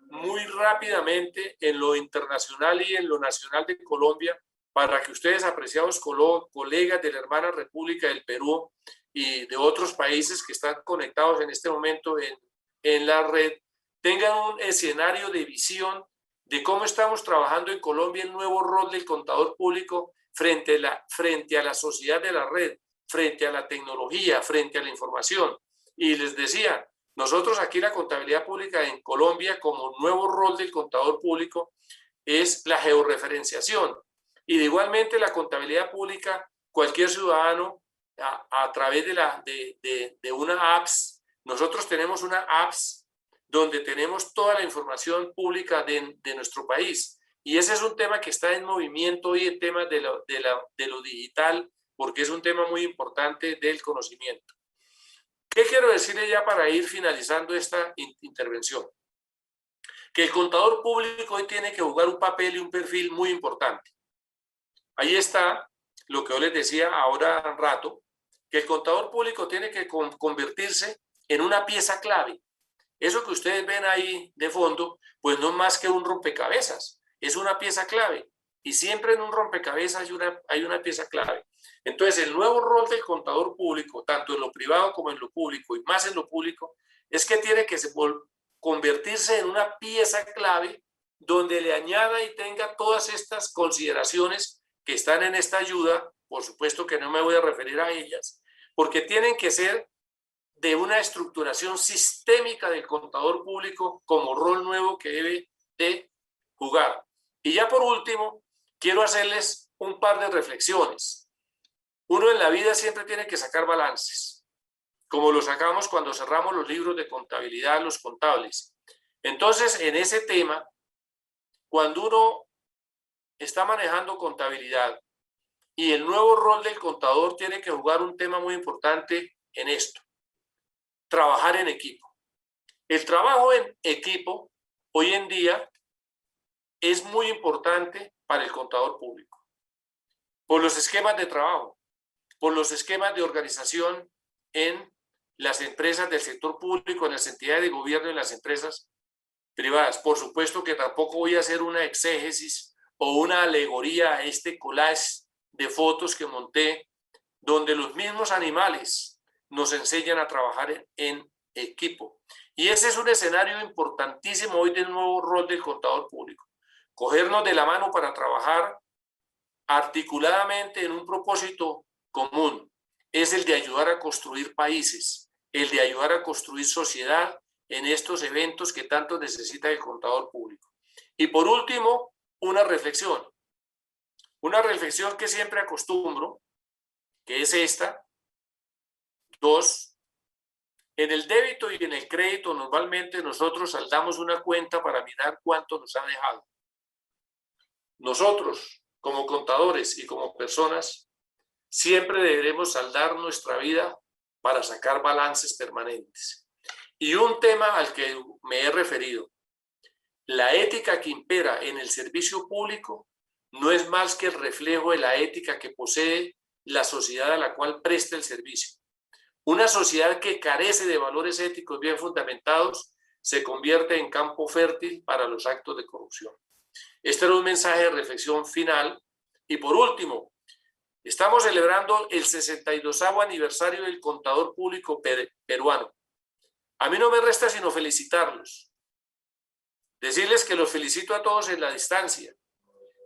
S3: muy rápidamente en lo internacional y en lo nacional de Colombia, para que ustedes, apreciados colegas de la hermana República del Perú y de otros países que están conectados en este momento en la red, tengan un escenario de visión de cómo estamos trabajando en Colombia el nuevo rol del contador público frente a la sociedad de la red, frente a la tecnología, frente a la información. Y les decía, nosotros aquí la contabilidad pública en Colombia, como nuevo rol del contador público, es la georreferenciación. Y de igualmente la contabilidad pública, cualquier ciudadano a través de una apps, nosotros tenemos una apps donde tenemos toda la información pública de nuestro país. Y ese es un tema que está en movimiento hoy, el tema de lo digital, porque es un tema muy importante del conocimiento. ¿Qué quiero decirle ya para ir finalizando esta intervención? Que el contador público hoy tiene que jugar un papel y un perfil muy importante. Ahí está lo que yo les decía ahora un rato, que el contador público tiene que convertirse en una pieza clave. Eso que ustedes ven ahí de fondo, pues no es más que un rompecabezas, es una pieza clave. Y siempre en un rompecabezas hay una pieza clave. Entonces, el nuevo rol del contador público, tanto en lo privado como en lo público, y más en lo público, es que tiene que convertirse en una pieza clave donde le añada y tenga todas estas consideraciones que están en esta ayuda. Por supuesto que no me voy a referir a ellas, porque tienen que ser de una estructuración sistémica del contador público como rol nuevo que debe de jugar. Y ya por último, quiero hacerles un par de reflexiones. Uno en la vida siempre tiene que sacar balances, como lo sacamos cuando cerramos los libros de contabilidad, los contables. Entonces, en ese tema, cuando uno está manejando contabilidad y el nuevo rol del contador tiene que jugar un tema muy importante en esto: trabajar en equipo. El trabajo en equipo hoy en día es muy importante para el contador público, por los esquemas de trabajo, por los esquemas de organización en las empresas del sector público, en las entidades de gobierno y en las empresas privadas. Por supuesto que tampoco voy a hacer una exégesis o una alegoría a este collage de fotos que monté, donde los mismos animales nos enseñan a trabajar en equipo. Y ese es un escenario importantísimo hoy del nuevo rol del contador público. Cogernos de la mano para trabajar articuladamente en un propósito común. Es el de ayudar a construir países, el de ayudar a construir sociedad en estos eventos que tanto necesita el contador público. Y por último, una reflexión que siempre acostumbro, que es esta. 2, en el débito y en el crédito normalmente nosotros saldamos una cuenta para mirar cuánto nos ha dejado. Nosotros, como contadores y como personas, siempre deberemos saldar nuestra vida para sacar balances permanentes. Y un tema al que me he referido: la ética que impera en el servicio público no es más que el reflejo de la ética que posee la sociedad a la cual presta el servicio. Una sociedad que carece de valores éticos bien fundamentados se convierte en campo fértil para los actos de corrupción. Este era un mensaje de reflexión final. Y por último, estamos celebrando el 62º aniversario del contador público peruano. A mí no me resta sino felicitarlos. Decirles que los felicito a todos en la distancia,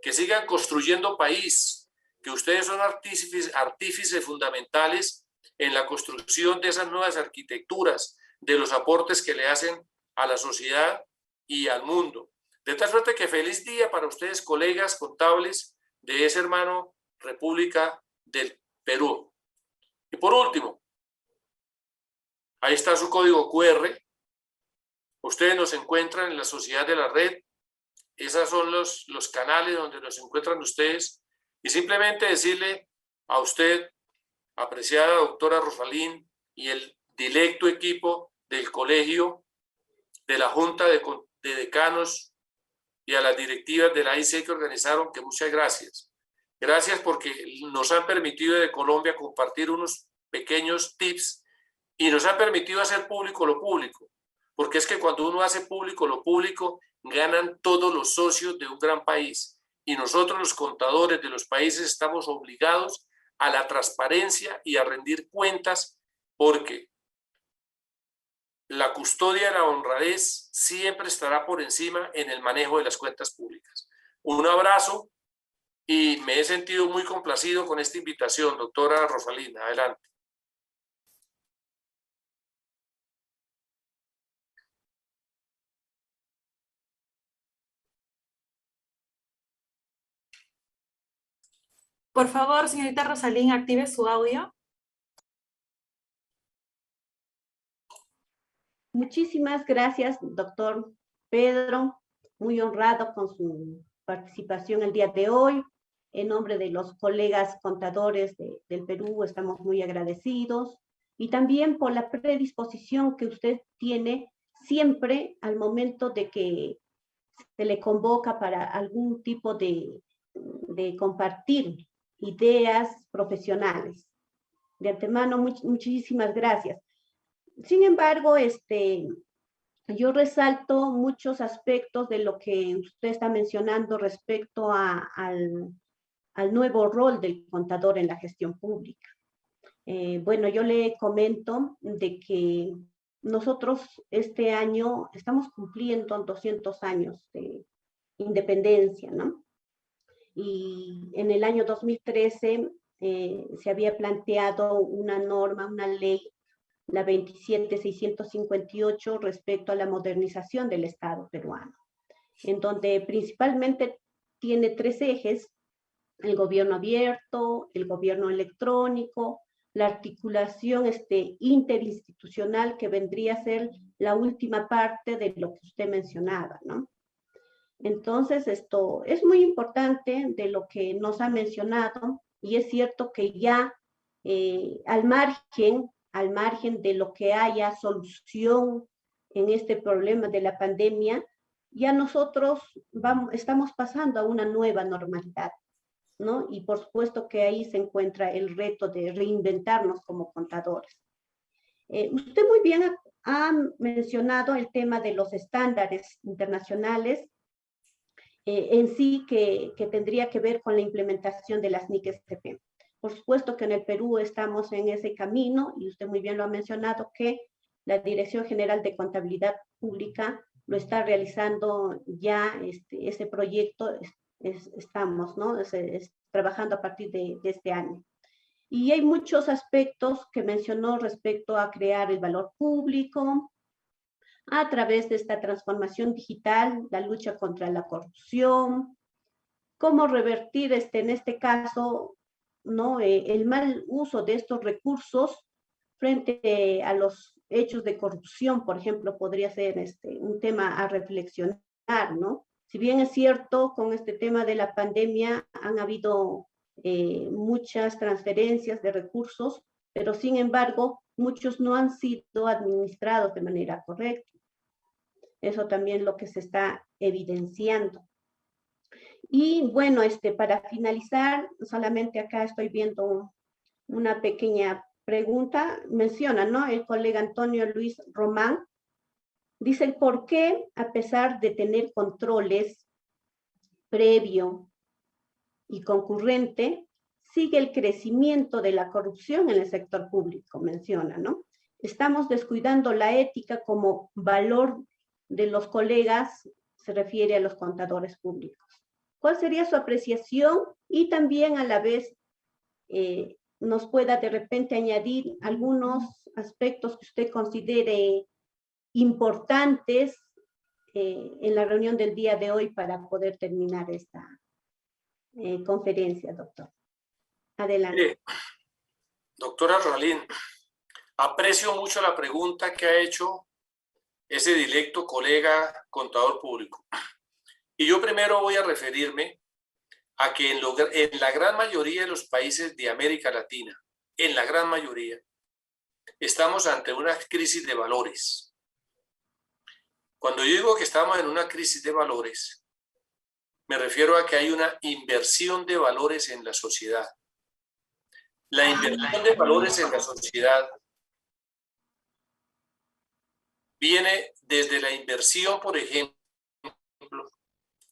S3: que sigan construyendo país, que ustedes son artífices fundamentales en la construcción de esas nuevas arquitecturas, de los aportes que le hacen a la sociedad y al mundo. De tal suerte que feliz día para ustedes, colegas contables de ese hermano República del Perú. Y por último, ahí está su código QR. Ustedes nos encuentran en la Sociedad de la Red. Esos son los canales donde nos encuentran ustedes. Y simplemente decirle a usted, apreciada doctora Rosalín, y el directo equipo del colegio, de la Junta de Decanos y a las directivas de la AIC que organizaron, que muchas gracias. Gracias porque nos han permitido de Colombia compartir unos pequeños tips y nos han permitido hacer público lo público. Porque es que cuando uno hace público lo público, ganan todos los socios de un gran país. Y nosotros, los contadores de los países, estamos obligados a la transparencia y a rendir cuentas, porque la custodia de la honradez siempre estará por encima en el manejo de las cuentas públicas. Un abrazo y me he sentido muy complacido con esta invitación, doctora Rosalina. Adelante.
S1: Por favor, señorita Rosalín, active su audio.
S2: Muchísimas gracias, doctor Pedro. Muy honrado con su participación el día de hoy. En nombre de los colegas contadores del Perú, estamos muy agradecidos. Y también por la predisposición que usted tiene siempre al momento de que se le convoca para algún tipo de compartir ideas profesionales. De antemano, muchísimas gracias. Sin embargo, yo resalto muchos aspectos de lo que usted está mencionando respecto al nuevo rol del contador en la gestión pública. Bueno, yo le comento de que nosotros este año estamos cumpliendo 200 años de independencia, ¿no? Y en el año 2013 se había planteado una norma, una ley, la 27658, respecto a la modernización del Estado peruano, en donde principalmente tiene 3 ejes: el gobierno abierto, el gobierno electrónico, la articulación interinstitucional, que vendría a ser la última parte de lo que usted mencionaba, ¿no? Entonces, esto es muy importante de lo que nos ha mencionado, y es cierto que ya al margen de lo que haya solución en este problema de la pandemia, ya nosotros estamos pasando a una nueva normalidad, ¿no? Y por supuesto que ahí se encuentra el reto de reinventarnos como contadores. Usted muy bien ha mencionado el tema de los estándares internacionales, en sí que tendría que ver con la implementación de las NIC-STP. Por supuesto que en el Perú estamos en ese camino, y usted muy bien lo ha mencionado, que la Dirección General de Contabilidad Pública lo está realizando ya, ese proyecto estamos, ¿no? Trabajando a partir de este año. Y hay muchos aspectos que mencionó respecto a crear el valor público, a través de esta transformación digital, la lucha contra la corrupción, cómo revertir en este caso, ¿no? El mal uso de estos recursos frente a los hechos de corrupción, por ejemplo, podría ser un tema a reflexionar, ¿no? Si bien es cierto, con este tema de la pandemia han habido muchas transferencias de recursos, pero sin embargo, muchos no han sido administrados de manera correcta. Eso también es lo que se está evidenciando. Y bueno, para finalizar, solamente acá estoy viendo una pequeña pregunta. Menciona, ¿no? El colega Antonio Luis Román. Dice, ¿por qué, a pesar de tener controles previo y concurrente, sigue el crecimiento de la corrupción en el sector público? Menciona, ¿no? estamos descuidando la ética como valor de los colegas, se refiere a los contadores públicos. ¿Cuál sería su apreciación? Y también a la vez nos pueda de repente añadir algunos aspectos que usted considere importantes en la reunión del día de hoy para poder terminar esta conferencia, doctor. Adelante.
S3: Doctora Roalín, aprecio mucho la pregunta que ha hecho ese directo colega contador público. Y yo primero voy a referirme a que en la gran mayoría de los países de América Latina, en la gran mayoría, estamos ante una crisis de valores. Cuando yo digo que estamos en una crisis de valores, me refiero a que hay una inversión de valores en la sociedad. La inversión de valores en la sociedad viene desde la inversión, por ejemplo,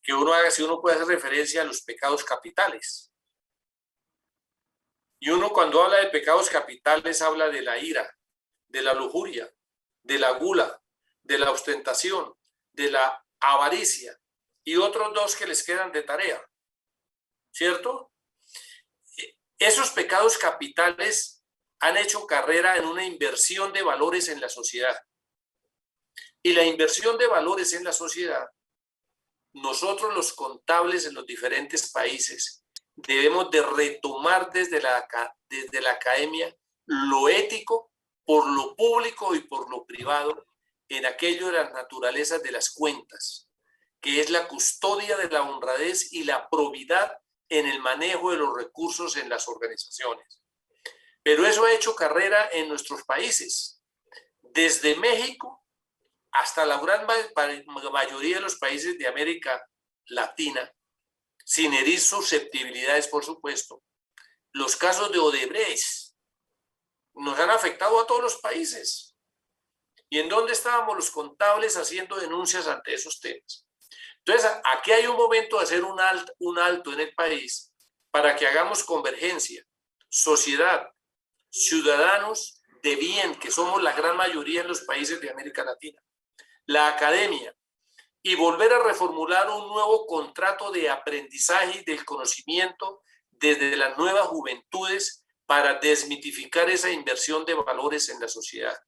S3: que uno haga, si uno puede hacer referencia a los pecados capitales. Y uno cuando habla de pecados capitales habla de la ira, de la lujuria, de la gula, de la ostentación, de la avaricia y otros dos que les quedan de tarea, ¿cierto? Esos pecados capitales han hecho carrera en una inversión de valores en la sociedad. Y la inversión de valores en la sociedad, nosotros los contables en los diferentes países debemos de retomar desde la academia lo ético por lo público y por lo privado en aquello de las naturalezas de las cuentas, que es la custodia de la honradez y la probidad en el manejo de los recursos en las organizaciones. Pero eso ha hecho carrera en nuestros países, desde México hasta la gran mayoría de los países de América Latina, sin herir susceptibilidades, por supuesto. Los casos de Odebrecht nos han afectado a todos los países. ¿Y en dónde estábamos los contables haciendo denuncias ante esos temas? Entonces, aquí hay un momento de hacer un alto en el país para que hagamos convergencia, sociedad, ciudadanos de bien, que somos la gran mayoría en los países de América Latina, la academia, y volver a reformular un nuevo contrato de aprendizaje y del conocimiento desde las nuevas juventudes para desmitificar esa inversión de valores en la sociedad.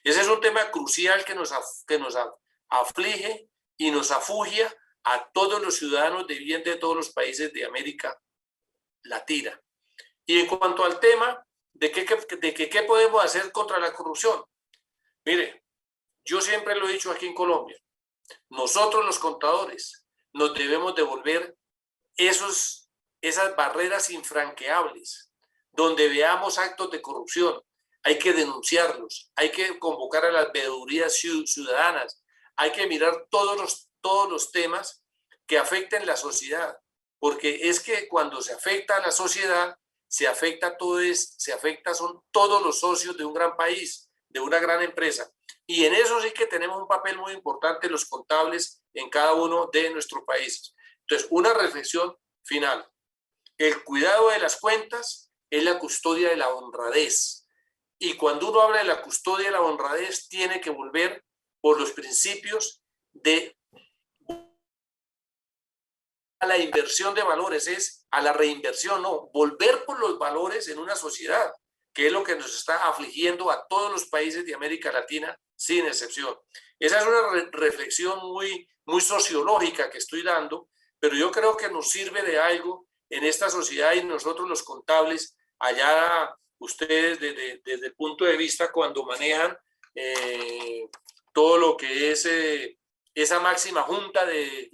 S3: Ese es un tema crucial que nos aflige y nos afugia a todos los ciudadanos de bien de todos los países de América Latina. Y en cuanto al tema de qué podemos hacer contra la corrupción, mire, yo siempre lo he dicho aquí en Colombia, nosotros los contadores nos debemos devolver esas barreras infranqueables, donde veamos actos de corrupción, hay que denunciarlos, hay que convocar a las veedurías ciudadanas, hay que mirar todos los temas que afecten la sociedad, porque es que cuando se afecta a la sociedad, son todos los socios de un gran país, de una gran empresa. Y en eso sí que tenemos un papel muy importante los contables en cada uno de nuestros países. Entonces, una reflexión final. El cuidado de las cuentas es la custodia de la honradez. Y cuando uno habla de la custodia de la honradez, tiene que volver por los principios de a la inversión de valores, es a la reinversión, no, volver por los valores en una sociedad, que es lo que nos está afligiendo a todos los países de América Latina, sin excepción. Esa es una reflexión muy sociológica que estoy dando, pero yo creo que nos sirve de algo en esta sociedad y nosotros los contables, allá ustedes desde el punto de vista cuando manejan todo lo que es esa máxima junta de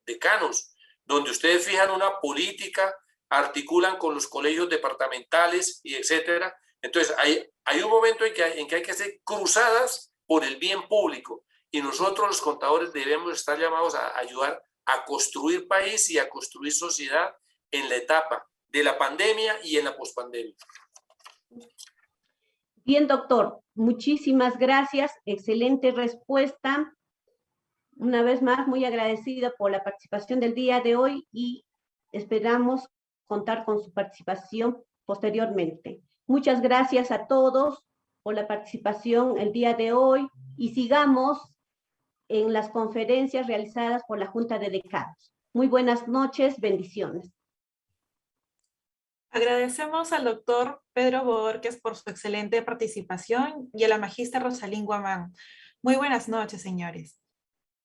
S3: decanos, donde ustedes fijan una política, articulan con los colegios departamentales y etcétera. Entonces hay un momento en que hay que hacer cruzadas por el bien público y nosotros los contadores debemos estar llamados a ayudar a construir país y a construir sociedad en la etapa de la pandemia y en la pospandemia.
S2: Bien, doctor, muchísimas gracias, excelente respuesta. Una vez más, muy agradecida por la participación del día de hoy y esperamos contar con su participación posteriormente. Muchas gracias a todos por la participación el día de hoy y sigamos en las conferencias realizadas por la Junta de Decanos. Muy buenas noches, bendiciones.
S1: Agradecemos al doctor Pedro Borges por su excelente participación y a la magíster Rosalín Guamán. Muy buenas noches, señores.